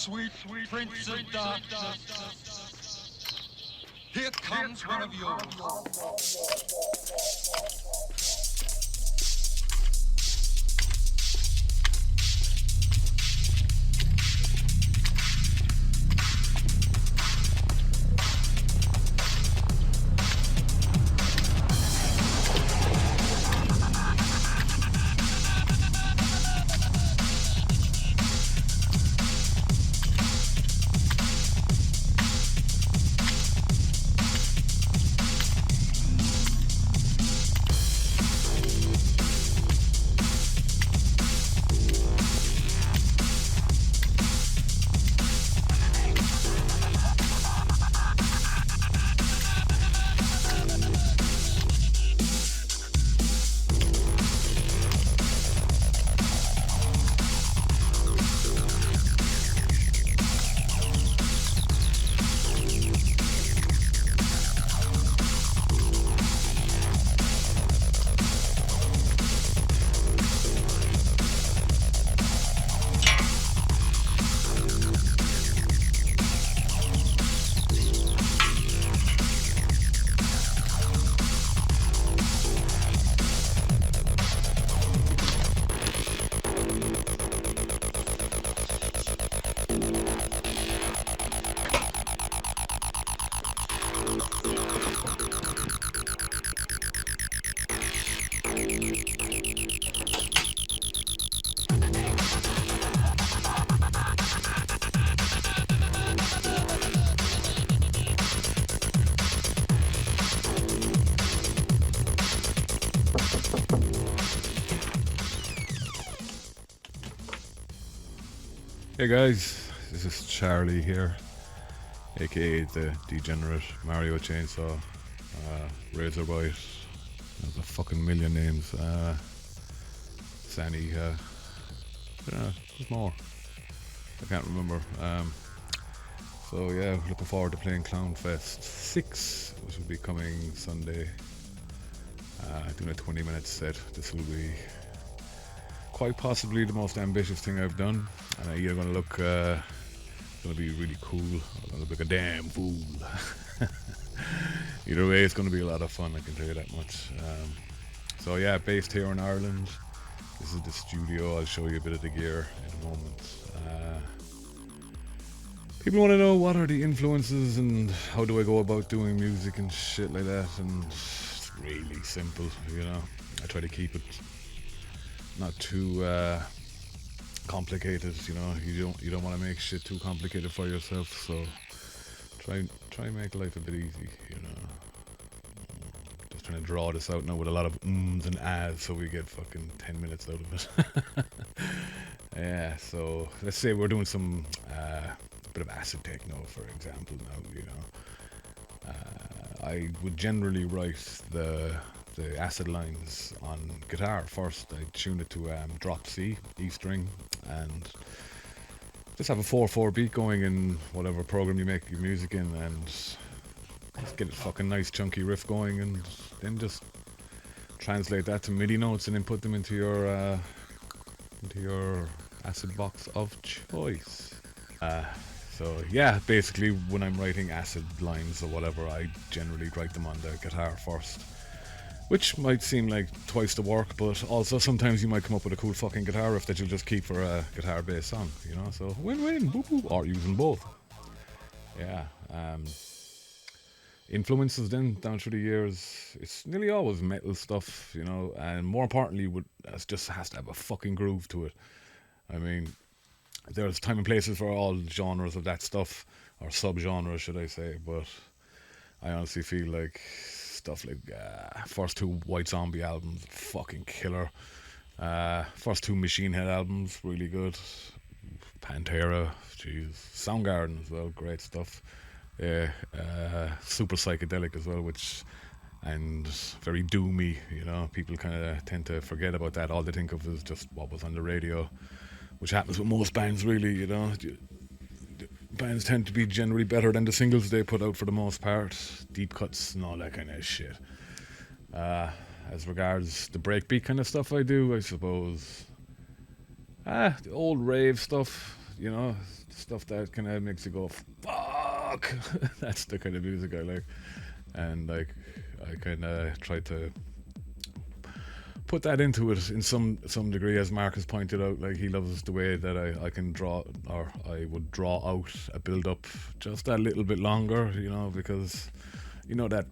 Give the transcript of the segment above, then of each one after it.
sweet prince of darkness. Here comes one of yours. Hey guys, this is Charlie here, aka the Degenerate, Mario Chainsaw, Razorbyte, there's a fucking million names, Sanny, there's more, I can't remember. So yeah, looking forward to playing CLOWNFEST 6, which will be coming Sunday, doing a 20-minute set. This will be quite possibly the most ambitious thing I've done, and I'm either going to look going to be really cool or I'm going to look like a damn fool. Either way, it's going to be a lot of fun, I can tell you that much. So yeah, based here in Ireland. This is the studio. I'll show you a bit of the gear in a moment. People want to know what are the influences and how do I go about doing music and shit like that, and it's really simple, you know. I try to keep it not too complicated, you know. You don't want to make shit too complicated for yourself, so try make life a bit easy, you know. Just trying to draw this out now with a lot of ums and ahs so we get fucking 10 minutes out of it. Yeah, so let's say we're doing some bit of acid techno, for example, now, you know. I would generally write the acid lines on guitar first. I tune it to drop C, E string, and just have a 4/4 beat going in whatever program you make your music in, and just get a fucking nice chunky riff going, and then just translate that to MIDI notes and then put them into your acid box of choice. So yeah, basically when I'm writing acid lines or whatever, I generally write them on the guitar first. Which might seem like twice the work, but also sometimes you might come up with a cool fucking guitar riff that you'll just keep for a guitar-based song, you know? So win-win, boop-boop, or using both. Yeah. Influences then, down through the years, it's nearly always metal stuff, you know? And more importantly, it just has to have a fucking groove to it. I mean, there's time and places for all genres of that stuff, or sub-genres, should I say, but I honestly feel like stuff like first two White Zombie albums, fucking killer. First two Machine Head albums, really good. Pantera, jeez. Soundgarden as well, great stuff. Yeah, super psychedelic as well, and very doomy, you know. People kind of tend to forget about that. All they think of is just what was on the radio, which happens with most bands, really, you know. Bands tend to be generally better than the singles they put out for the most part. Deep cuts and all that kind of shit. As regards the breakbeat kind of stuff I do, I suppose, the old rave stuff, you know, stuff that kind of makes you go, fuck. That's the kind of music I like. And like, I kind of try to put that into it in some degree, as Mark has pointed out. Like, he loves the way that I can draw, or I would draw out a build up just a little bit longer, you know, because you know that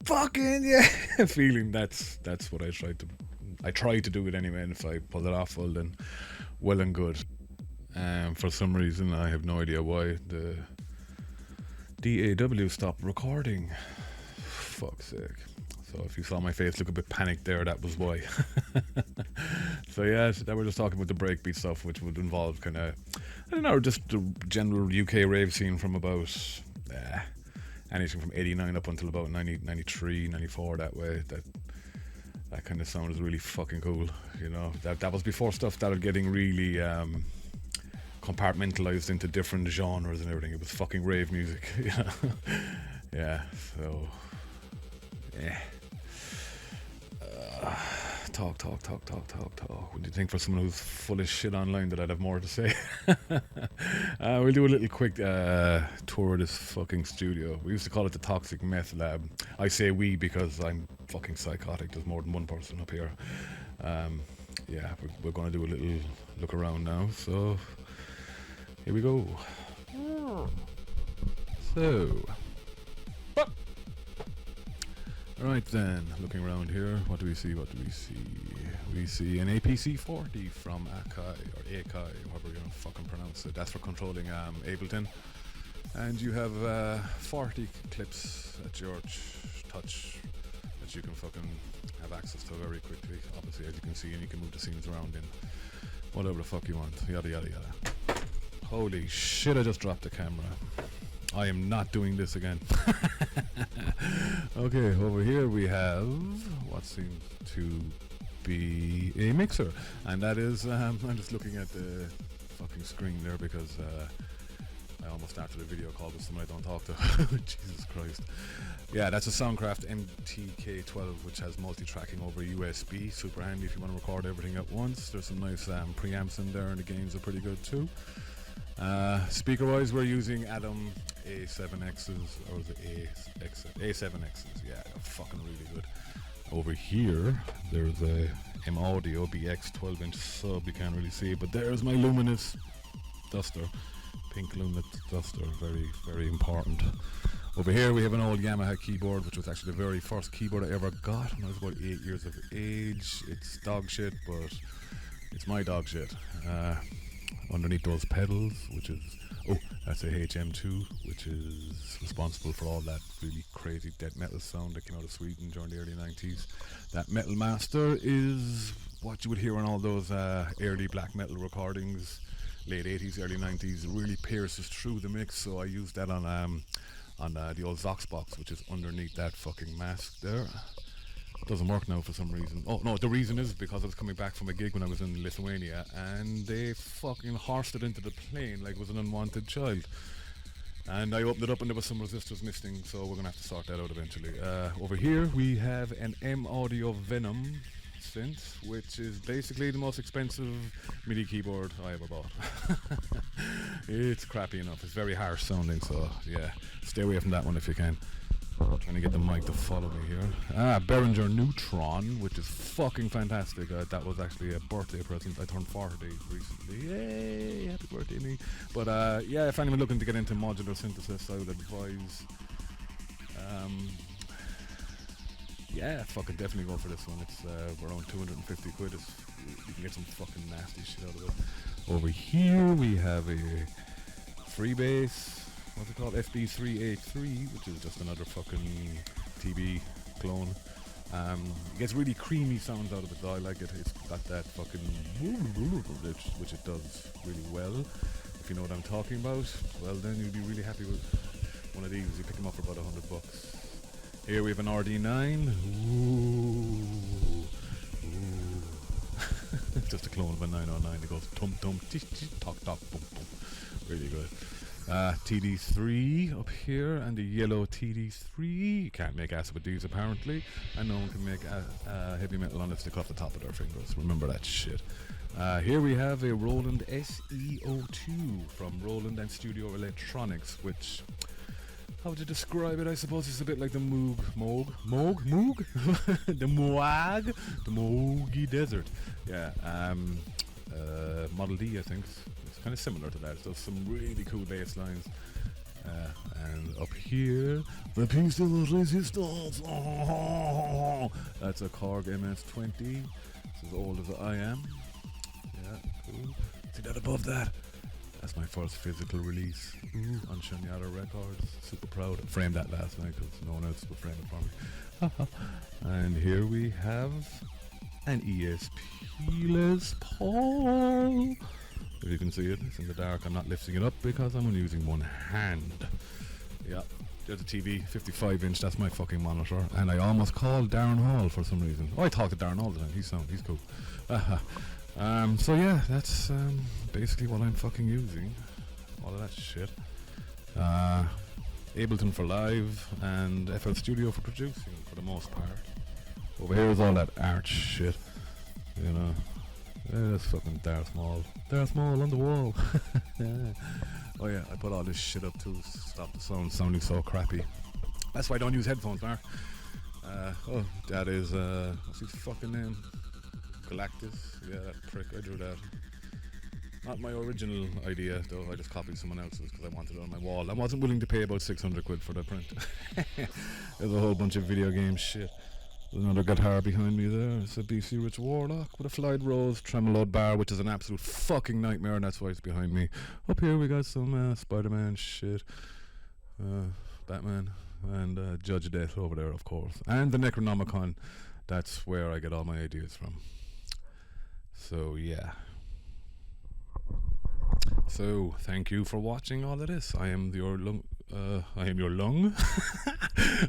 fucking yeah feeling. That's what I try to do it anyway, and if I pull it off, well and good. For some reason, I have no idea why the DAW stopped recording. Fuck's sake. So if you saw my face look a bit panicked there, that was why. So yeah, so we're just talking about the breakbeat stuff, which would involve kind of, I don't know, just the general UK rave scene from about anything from 89 up until about 90, 93, 94, that way. That kind of sound is really fucking cool, you know. That was before stuff started getting really compartmentalized into different genres and everything. It was fucking rave music, you know. Yeah, so yeah. Talk. What do you think for someone who's full of shit online that I'd have more to say? We'll do a little quick tour of this fucking studio. We used to call it the Toxic Meth Lab. I say we because I'm fucking psychotic. There's more than one person up here. Yeah, we're going to do a little look around now. So, here we go. So, right then, looking around here, what do we see? We see an APC 40 from Akai, or Akai, however you're gonna fucking pronounce it. That's for controlling Ableton. And you have 40 clips at your touch that you can fucking have access to very quickly, obviously, as you can see, and you can move the scenes around in whatever the fuck you want, yada yada yada. Holy shit, I just dropped the camera. I am not doing this again. Okay, over here we have what seems to be a mixer, and that is, I'm just looking at the fucking screen there because I almost started a video call with someone I don't talk to. Jesus Christ. Yeah, that's a Soundcraft MTK12, which has multi-tracking over USB. Super handy if you want to record everything at once. There's some nice preamps in there, and the gains are pretty good too. Speaker wise, we're using Adam A7Xs, or the A7Xs, yeah, they're fucking really good. Over here, there's a M Audio BX 12-inch sub, you can't really see it, but there's my luminous duster, pink luminous duster, very, very important. Over here we have an old Yamaha keyboard, which was actually the very first keyboard I ever got when I was about 8 years of age. It's dog shit, but it's my dog shit. Underneath those pedals, which is, that's a HM2, which is responsible for all that really crazy death metal sound that came out of Sweden during the early 90s. That Metal Master is what you would hear on all those early black metal recordings, late 80s, early 90s. It really pierces through the mix, so I used that on the old Zox box, which is underneath that fucking mask there. Doesn't work now for some reason. Oh no, the reason is because I was coming back from a gig when I was in Lithuania, and they fucking horsed it into the plane like it was an unwanted child. And I opened it up and there was some resistors missing, so we're gonna have to sort that out eventually. Over here we have an M Audio Venom synth, which is basically the most expensive MIDI keyboard I ever bought. It's crappy enough. It's very harsh sounding, so yeah, stay away from that one if you can. Trying to get the mic to follow me here. Behringer Neutron, which is fucking fantastic. That was actually a birthday present. I turned 40 recently. Yay! Happy birthday, me. But yeah, if anyone looking to get into modular synthesis, I would advise. Yeah, fucking definitely go for this one. It's around 250 quid. You can get some fucking nasty shit out of it. Over here we have a Freebase. What's it called? FB383, which is just another fucking TB clone. It gets really creamy sounds out of it, though. I like it. It's got that fucking which it does really well. If you know what I'm talking about, well then you'll be really happy with one of these. You pick them up for about $100. Here we have an RD9. Ooh. Just a clone of a 909. It goes tum tum tish tish tock tock boom boom. Really good. TD3 up here, and the yellow TD3. You can't make acid with these apparently, and no one can make heavy metal unless they cut off the top of their fingers. Remember that shit. Here we have a Roland SE02 from Roland and Studio Electronics, which, how would you describe it? I suppose it's a bit like the Moog, the Moogie Desert. Yeah, Model D, I think. It's kind of similar to that. It does some really cool bass lines. And up here, the piece of the resistance. Oh, that's a Korg MS-20. It's as old as I am. Yeah, cool. See that above that? That's my first physical release on Shunyata Records. Super proud. I framed that last night because no one else would frame it for me. And here we have an ESP Les Paul. If you can see it, it's in the dark. I'm not lifting it up because I'm only using one hand. Yeah, there's a TV, 55-inch. That's my fucking monitor. And I almost called Darren Hall for some reason. Oh, I talk to Darren all the time. He's cool. So yeah, that's basically what I'm fucking using. All of that shit. Ableton for live and FL Studio for producing for the most part. Over here is all that art shit, you know. Yeah, that's fucking Darth Maul. Darth Maul on the wall. Oh yeah, I put all this shit up to stop the sound sounding so crappy. That's why I don't use headphones, Mark. Oh, that is, what's his fucking name? Galactus? Yeah, that prick, I drew that. Not my original idea, though. I just copied someone else's because I wanted it on my wall. I wasn't willing to pay about 600 quid for the print. There's a whole bunch of video game shit. There's another guitar behind me there. It's a BC Rich Warlock with a Flight Rose tremolo bar, which is an absolute fucking nightmare, and that's why it's behind me. Up here we got some Spider-Man shit, Batman, and Judge Death over there, of course. And the Necronomicon. That's where I get all my ideas from. So, yeah. So, thank you for watching all of this. I am your lung.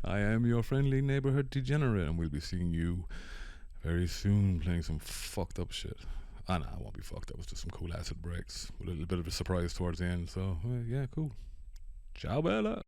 I am your friendly neighborhood degenerate, and we'll be seeing you very soon playing some fucked up shit. Ah, nah, it won't be fucked up. It's just some cool acid breaks with a little bit of a surprise towards the end. So, yeah, cool. Ciao, Bella.